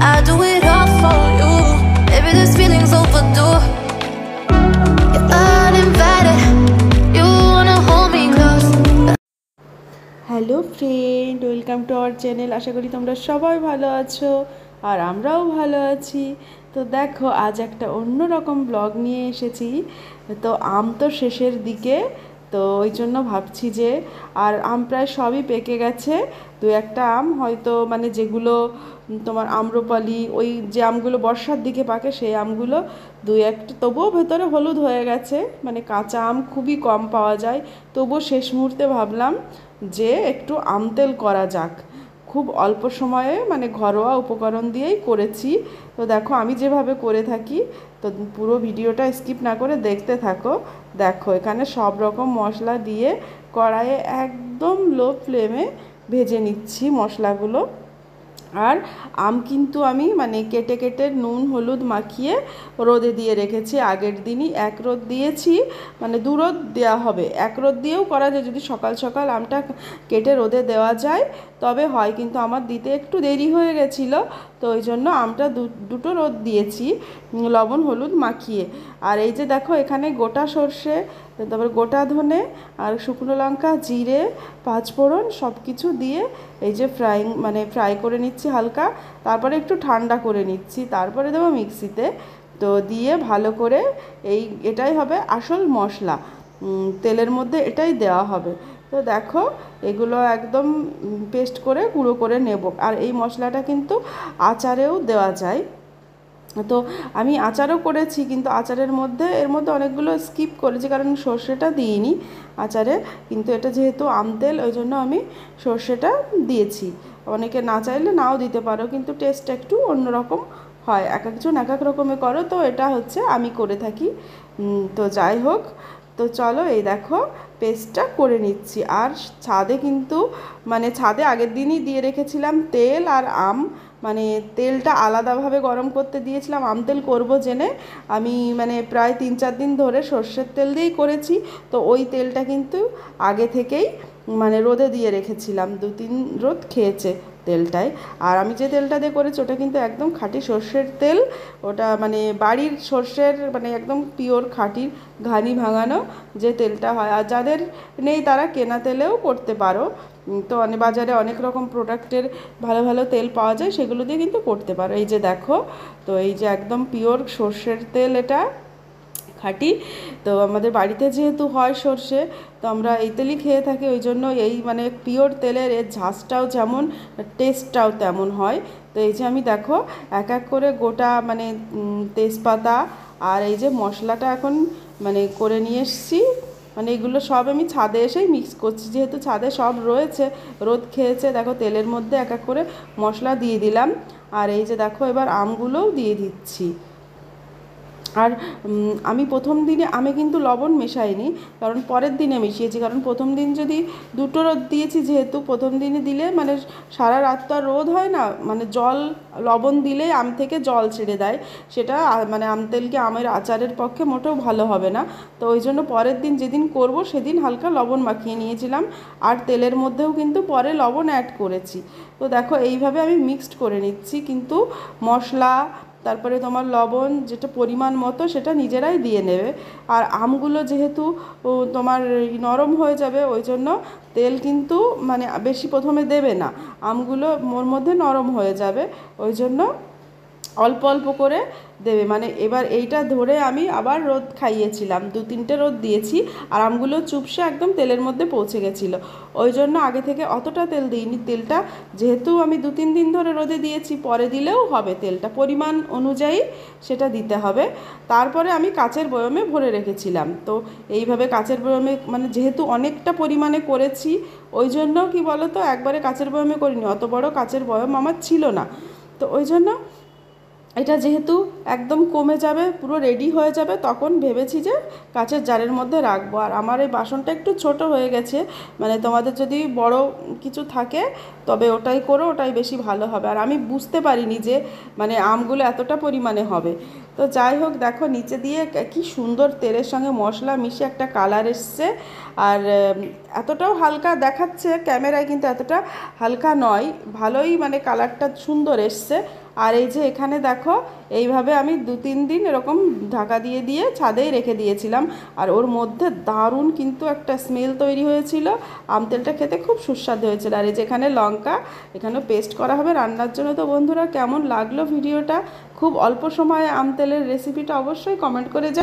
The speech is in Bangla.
I do it all for you. Maybe this feeling's overdue. You're uninvited. You wanna hold me close. Hello friend, welcome to our channel. আশা করি তোমরা সবাই ভালো আছো আর আমরাও ভালো আছি। তো দেখো, আজ একটা অন্য রকম ব্লগ নিয়ে এসেছি। তো আম তো শেষের দিকে, তো ওই জন্য ভাবছি যে আর আম প্রায় সবই পেকে গেছে। দু একটা আম হয়তো মানে যেগুলো তোমার আম্রপালি, ওই যে আমগুলো বর্ষার দিকে পাকে সেই আমগুলো দু একটা তবুও ভেতরে হলুদ হয়ে গেছে, মানে কাঁচা আম খুবই কম পাওয়া যায়। তবুও শেষ মুহূর্তে ভাবলাম যে একটু আম তেল করা যাক। খুব অল্প সময়ে মানে ঘরোয়া উপকরণ দিয়েই করেছি। তো দেখো আমি যেভাবে করে থাকি, তো পুরো ভিডিওটা স্কিপ না করে দেখতে থাকো। দেখো এখানে সব রকম মশলা দিয়ে কড়াইয়ে একদম লো ফ্লেমে ভেজে নিচ্ছি মশলাগুলো। আর আম কিন্তু আমি মানে কেটে কেটে নুন হলুদ মাখিয়ে রোদে দিয়ে রেখেছি। আগের দিনই এক রোদ দিয়েছি, মানে দু রোদ দেওয়া হবে, এক রোদ দিয়েও করা যায় যদি সকাল সকাল আমটা কেটে রোদে দেওয়া যায় তবে হয়, কিন্তু আমার দিতে একটু দেরি হয়ে গেছিলো, তো ওই জন্য আমটা দুটো রোদ দিয়েছি লবণ হলুদ মাখিয়ে। আর এই যে দেখো এখানে গোটা সর্ষে, তারপর গোটা ধনে আর শুকনো লঙ্কা জিরে পাঁচফোড়ন সব কিছু দিয়ে এই যে ফ্রাই করে নিচ্ছি হালকা, তারপরে একটু ঠান্ডা করে নিচ্ছি, তারপরে দেবো মিক্সিতে। তো দিয়ে ভালো করে এটাই হবে আসল মশলা, তেলের মধ্যে এটাই দেওয়া হবে। তো দেখো এগুলো একদম পেস্ট করে গুঁড়ো করে নেব। আর এই মশলাটা কিন্তু আচারেও দেওয়া যায়। তো আমি আচারও করেছি, কিন্তু আচারের মধ্যে এর মধ্যে অনেকগুলো স্কিপ করেছি কারণ সর্ষেটা দিইনি আচারে, কিন্তু এটা যেহেতু আম তেল ওই জন্য আমি সর্ষেটা দিয়েছি। অনেকে না চাইলে নাও দিতে পারো, কিন্তু টেস্টটা একটু অন্যরকম হয়, এক একজন এক এক রকমের করো, তো এটা হচ্ছে আমি করে থাকি। তো যাই হোক, তো চলো এই দেখো পেস্টটা করে নিচ্ছি। আর ছাদে কিন্তু মানে ছাদে আগের দিনই দিয়ে রেখেছিলাম তেল আর আম, মানে তেলটা আলাদাভাবে গরম করতে দিয়েছিলাম, আম তেল করবো জেনে আমি মানে প্রায় 3-4 দিন ধরে সর্ষের তেল দিয়েই করেছি। তো ওই তেলটা কিন্তু আগে থেকেই মানে রোদে দিয়ে রেখেছিলাম, 2-3 রোদ খেয়েছে তেলটায়। আর আমি যে তেলটা দিয়ে করেছি ওটা কিন্তু একদম খাঁটি সর্ষের তেল, ওটা মানে বাড়ির সর্ষের মানে একদম পিওর খাঁটি ঘানি ভাঙানো যে তেলটা হয়। আর যাদের নেই তারা কেনা তেলেও করতে পারো। তো বাজারে অনেক রকম প্রোডাক্টের ভালো ভালো তেল পাওয়া যায়, সেগুলো দিয়ে কিন্তু করতে পারো। এই যে দেখো, তো এই যে একদম পিওর সর্ষের তেল, এটা খাঁটি। তো আমাদের বাড়িতে যেহেতু হয় সর্ষে, তো আমরা এই তেলই খেয়ে থাকি, ওই জন্য এই মানে পিওর তেলের এর ঝাঁজটাও যেমন টেস্টটাও তেমন হয়। তো এই যে আমি দেখো এক এক করে গোটা মানে তেজপাতা আর এই যে মশলাটা এখন মানে করে নিয়ে এসেছি, মানে এগুলো সব আমি ছাদে এসেই মিক্স করছি, যেহেতু ছাদে সব রয়েছে রোদ খেয়েছে। দেখো তেলের মধ্যে এক এক করে মশলা দিয়ে দিলাম। আর এই যে দেখো এবার আমগুলোও দিয়ে দিচ্ছি। আর আমি প্রথম দিনে আমি কিন্তু লবণ মেশাইনি, কারণ পরের দিনে মিশিয়েছি, কারণ প্রথম দিন যদি দুটো রোদ দিয়েছি যেহেতু, প্রথম দিনে দিলে মানে সারা রাত তো আর রোদ হয় না, মানে জল লবণ দিলে আম থেকে জল ছেড়ে দেয়, সেটা মানে আম তেলকে আমের আচারের পক্ষে মোটেও ভালো হবে না। তো ওই জন্য পরের দিন যেদিন করব সেদিন হালকা লবণ মাখিয়ে নিয়েছিলাম, আর তেলের মধ্যেও কিন্তু পরে লবণ অ্যাড করেছি। তো দেখো এইভাবে আমি মিক্সড করে নিচ্ছি, কিন্তু মশলা তারপরে তোমার লবণ যেটা পরিমাণ মতো সেটা নিজেরাই দিয়ে নেবে। আর আমগুলো যেহেতু তোমার নরম হয়ে যাবে ওই জন্য তেল কিন্তু মানে বেশি প্রথমে দেবে না, আমগুলো ওর মধ্যে নরম হয়ে যাবে, ওই জন্য অল্প অল্প করে দেবে। মানে এবার এইটা ধরে আমি আবার রোদ খাইয়েছিলাম, 2-3টে রোদ দিয়েছি, আর আমগুলো চুপসে একদম তেলের মধ্যে পৌঁছে গেছিলো, ওই জন্য আগে থেকে অতটা তেল দিইনি। তেলটা যেহেতু আমি 2-3 দিন ধরে রোদে দিয়েছি, পরে দিলেও হবে, তেলটা পরিমাণ অনুযায়ী সেটা দিতে হবে। তারপরে আমি কাচের বয়মে ভরে রেখেছিলাম। তো এইভাবে কাচের বয়মে মানে যেহেতু অনেকটা পরিমাণে করেছি ওই জন্য কি বলো তো একবারে কাচের বয়মে করিনি, অত বড় কাচের বয়ম আমার ছিল না, তো ওই জন্য এটা যেহেতু একদম কমে যাবে পুরো রেডি হয়ে যাবে তখন ভেবেছি যে কাচের জারের মধ্যে রাখবো। আর আমার এই বাসনটা একটু ছোট হয়ে গেছে, মানে তোমাদের যদি বড় কিছু থাকে তবে ওটাই করো, ওটাই বেশি ভালো হবে। আর আমি বুঝতে পারিনি যে মানে আমগুলো এতটা পরিমাণে হবে, তো যাই হোক, দেখো নিচে দিয়ে কি সুন্দর তেলের সঙ্গে মশলা মিশে একটা কালার এসছে। আর এতটাও হালকা দেখাচ্ছে ক্যামেরায়, কিন্তু এতটা হালকা নয়, ভালোই মানে কালারটা সুন্দর এসছে। আর এই যে এখানে দেখো, এইভাবে আমি 2-3 দিন এরকম ঢাকা দিয়ে দিয়ে ছাদেই রেখে দিয়েছিলাম। আর ওর মধ্যে দারুণ কিন্তু একটা স্মেল তৈরি হয়েছিল, আম তেলটা খেতে খুব সুস্বাদু হয়েছিল। আর এই যে এখানে লঙ্কা, এখানেও পেস্ট করা হবে রান্নার জন্য। তো বন্ধুরা, কেমন লাগলো ভিডিওটা? খুব অল্প সময়ে আম তেলের রেসিপিটা অবশ্যই কমেন্ট করে